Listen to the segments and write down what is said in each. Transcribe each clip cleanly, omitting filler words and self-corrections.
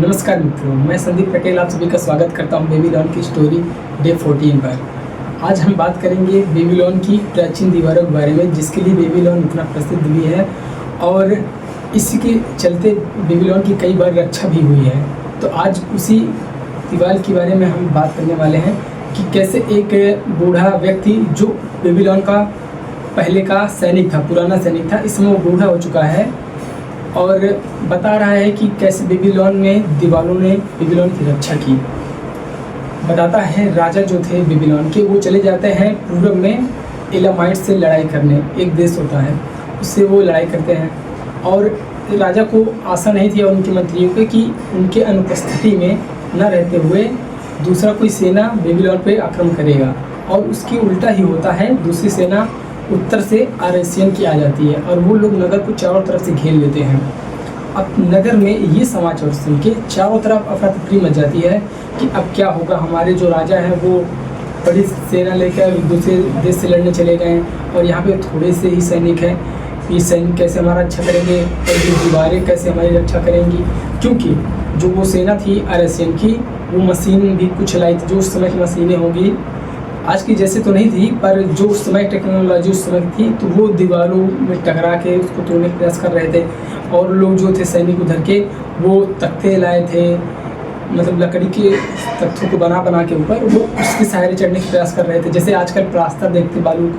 नमस्कार मित्रों, मैं संदीप पटेल आप सभी का स्वागत करता हूं बेबीलोन की स्टोरी डे 14 पर। आज हम बात करेंगे बेबीलोन की प्राचीन दीवारों के बारे में, जिसके लिए बेबीलोन इतना प्रसिद्ध भी है और इसी के चलते बेबीलोन की कई बार रक्षा भी हुई है। तो आज उसी दीवार के बारे में हम बात करने वाले हैं कि कैसे एक बूढ़ा व्यक्ति जो बेबीलोन का पहले का सैनिक था, पुराना सैनिक था, इसमें वो बूढ़ा हो चुका है और बता रहा है कि कैसे बेबीलोन में दीवारों ने बेबीलोन की रक्षा की। बताता है राजा जो थे बेबीलोन के, वो चले जाते हैं पूर्व में एलामाइट से लड़ाई करने। एक देश होता है, उससे वो लड़ाई करते हैं और राजा को आशा नहीं थी और उनके मंत्रियों को कि उनके अनुपस्थिति में न रहते हुए दूसरा कोई सेना बेबीलोन पे आक्रमण करेगा, और उसकी उल्टा ही होता है। दूसरी सेना उत्तर से आरएसियन की आ जाती है और वो लोग नगर को चारों तरफ से घेर लेते हैं। अब नगर में ये समाचार सुन के चारों तरफ अफरा तफरी मच जाती है कि अब क्या होगा। हमारे जो राजा हैं वो बड़ी सेना लेकर दूसरे देश से लड़ने चले गए हैं और यहाँ पे थोड़े से ही सैनिक हैं। ये सैनिक कैसे हमारा रक्षा करेंगे और ये दीवारें कैसे हमारी रक्षा करेंगी, क्योंकि जो वो सेना थी आरएसियन की, वो मशीन भी कुछ लाई थी। जो उस समय की मशीनें होंगी, आज की जैसे तो नहीं थी, पर जो उस समय टेक्नोलॉजी उस समय थी, तो वो दीवारों में टकरा के उसको तोड़ने का प्रयास कर रहे थे। और लोग जो थे सैनिक उधर के, वो तख्ते लाए थे, मतलब लकड़ी के तख्तों को बना बना के ऊपर वो उसके सहारे चढ़ने का प्रयास कर रहे थे। जैसे आजकल प्लास्टर देखते बालू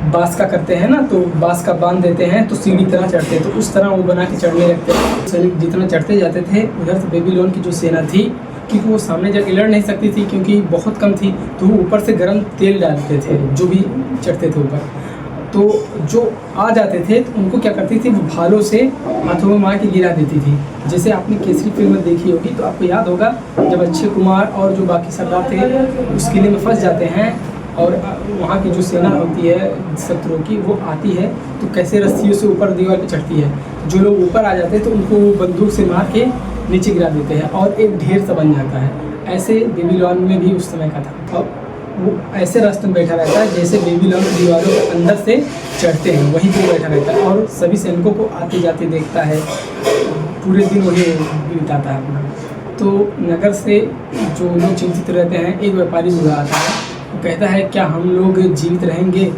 बांस का करते हैं ना, तो बांस का बांध देते हैं तो सीढ़ी तरह चढ़ते हैं, तो उस तरह वो बना के चढ़ने लगते हैं। सैनिक जितना चढ़ते जाते थे, उधर से बेबीलोन की जो सेना थी, क्योंकि वो सामने जाके लड़ नहीं सकती थी क्योंकि बहुत कम थी, तो वो ऊपर से गर्म तेल डालते थे जो भी चढ़ते थे ऊपर। तो जो आ जाते थे तो उनको क्या करती थी, वो भालों से हाथों में मार के गिरा देती थी। जैसे आपने केसरी फिल्म में देखी होगी तो आपको याद होगा, जब अक्षय कुमार और जो बाकी सरदार थे उस किले में फंस जाते हैं और वहाँ की जो सेना होती है शत्रुओं की, वो आती है तो कैसे रस्सियों से ऊपर दीवार पर चढ़ती है। जो लोग ऊपर आ जाते हैं तो उनको बंदूक से मार के नीचे गिरा देते हैं और एक ढेर सा बन जाता है। ऐसे बेबीलोन में भी उस समय का था। और वो ऐसे रास्ते में बैठा रहता है जैसे बेबीलोन की दीवारों के अंदर से चढ़ते हैं, वहीं पे बैठा रहता है और सभी सैनिकों को आते जाते देखता है। पूरे दिन वही बिताता है अपना। तो नगर से जो लोग चिंतित रहते हैं, एक व्यापारी बुरा आता है, वो कहता है क्या हम लोग जीवित रहेंगे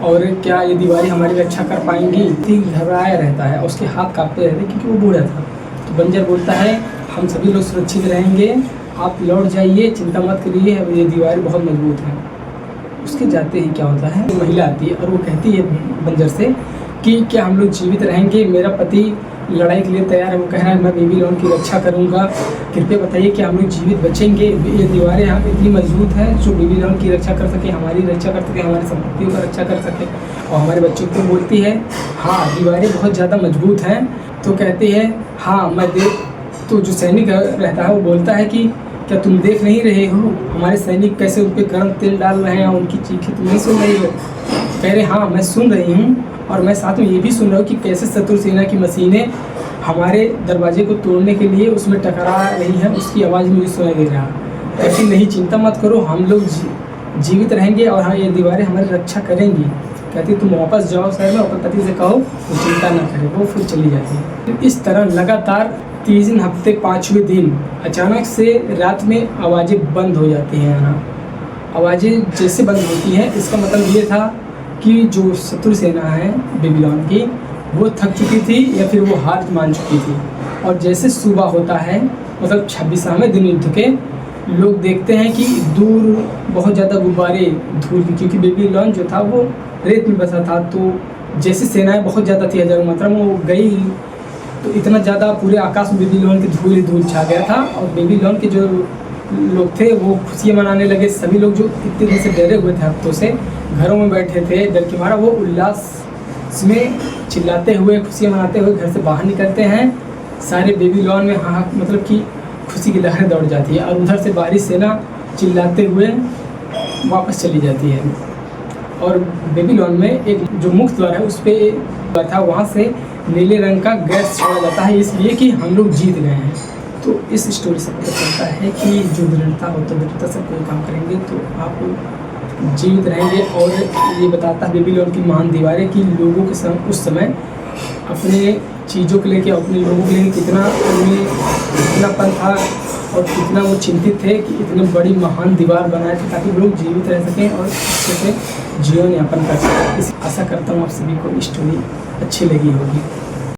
और क्या ये दीवारें हमारी रक्षा कर पाएंगी। घबराया रहता है और उसके हाथ कांपते रहते क्योंकि वो बूढ़ा था। तो बंजर बोलता है हम सभी लोग सुरक्षित रहेंगे, आप लौट जाइए, चिंता मत करिए, ये दीवारें बहुत मजबूत हैं। उसके जाते ही क्या होता है, महिला आती है और वो कहती है बंजर से कि क्या हम लोग जीवित रहेंगे, मेरा पति लड़ाई के लिए तैयार है। वो कह रहा है मैं बेबीलोन की रक्षा करूंगा, कृपया बताइए कि हम लोग जीवित बचेंगे। ये दीवारें यहाँ इतनी मजबूत हैं जो बेबीलोन की रक्षा कर सके, हमारी रक्षा कर सके, हमारी संपत्तियों का रक्षा कर सके और हमारे बच्चों को बोलती है हाँ दीवारें बहुत ज़्यादा मजबूत हैं। तो कहती है हाँ मैं देख। तो जो सैनिक रहता है वो बोलता है कि क्या तुम देख नहीं रहे हो हमारे सैनिक कैसे उन पर गर्म तेल डाल रहे हैं, उनकी चीखें तुम नहीं सुन रही हो। कह रहे हाँ मैं सुन रही हूँ और मैं साथ में ये भी सुन रहा हूँ कि कैसे शत्रु सेना की मशीनें हमारे दरवाजे को तोड़ने के लिए उसमें टकरा रही हैं, उसकी आवाज़ मुझे सुनाई दे रहा है। कहती नहीं चिंता मत करो, हम लोग जीवित रहेंगे और हाँ ये दीवारें हमारी रक्षा करेंगी। कहती तुम वापस जाओ शहर में, अपने पति से कहो वो चिंता ना करे। वो फिर चली जाती है। तो इस तरह लगातार 3 हफ्ते 5वें दिन अचानक से रात में आवाज़ें बंद हो जाती हैं। आना आवाज़ें जैसे बंद होती हैं, इसका मतलब ये था कि जो शत्रु सेना है बेबीलोन की, वो थक चुकी थी या फिर वो हार मान चुकी थी। और जैसे सुबह होता है, मतलब 26वें दिन युद्ध के, लोग देखते हैं कि दूर बहुत ज़्यादा गुब्बारे धूल की, क्योंकि बेबीलोन जो था वो रेत में बसा था। तो जैसे सेनाएं बहुत ज़्यादा थी, हजारों मात्रा में वो गई, तो इतना ज़्यादा पूरे आकाश में बेबीलोन की धूल ही धूल छा गया था। और बेबीलोन के जो लोग थे वो खुशियाँ मनाने लगे। सभी लोग जो इतने दिन से डरे हुए थे, हफ्तों से घरों में बैठे थे डर के मारा, वो उल्लास में चिल्लाते हुए खुशियाँ मनाते हुए घर से बाहर निकलते हैं। सारे बेबीलोन में हाँ मतलब कि खुशी की लहरें दौड़ जाती है और उधर से बाहरी सेना चिल्लाते हुए वापस चली जाती है। और बेबीलोन में एक जो मुख्य द्वार है उस पर था, वहाँ से नीले रंग का गैस छोड़ा जाता है, इसलिए कि हम लोग जीत गए हैं। तो इस स्टोरी से पता चलता है कि जो दृढ़ता हो तो दृढ़ता से कोई काम करेंगे तो आप जीवित रहेंगे। और ये बताता है बेबीलोन की महान दीवारें कि लोगों के उस समय अपने चीज़ों को लेके, अपने लोगों को लेके कितना उनमें कितनापन था और कितना वो चिंतित थे कि इतनी बड़ी महान दीवार बनाए थे ताकि लोग जीवित रह सकें और अच्छे से जीवन यापन कर सकें। इस आशा करता हूँ आप सभी को स्टोरी अच्छी लगी होगी।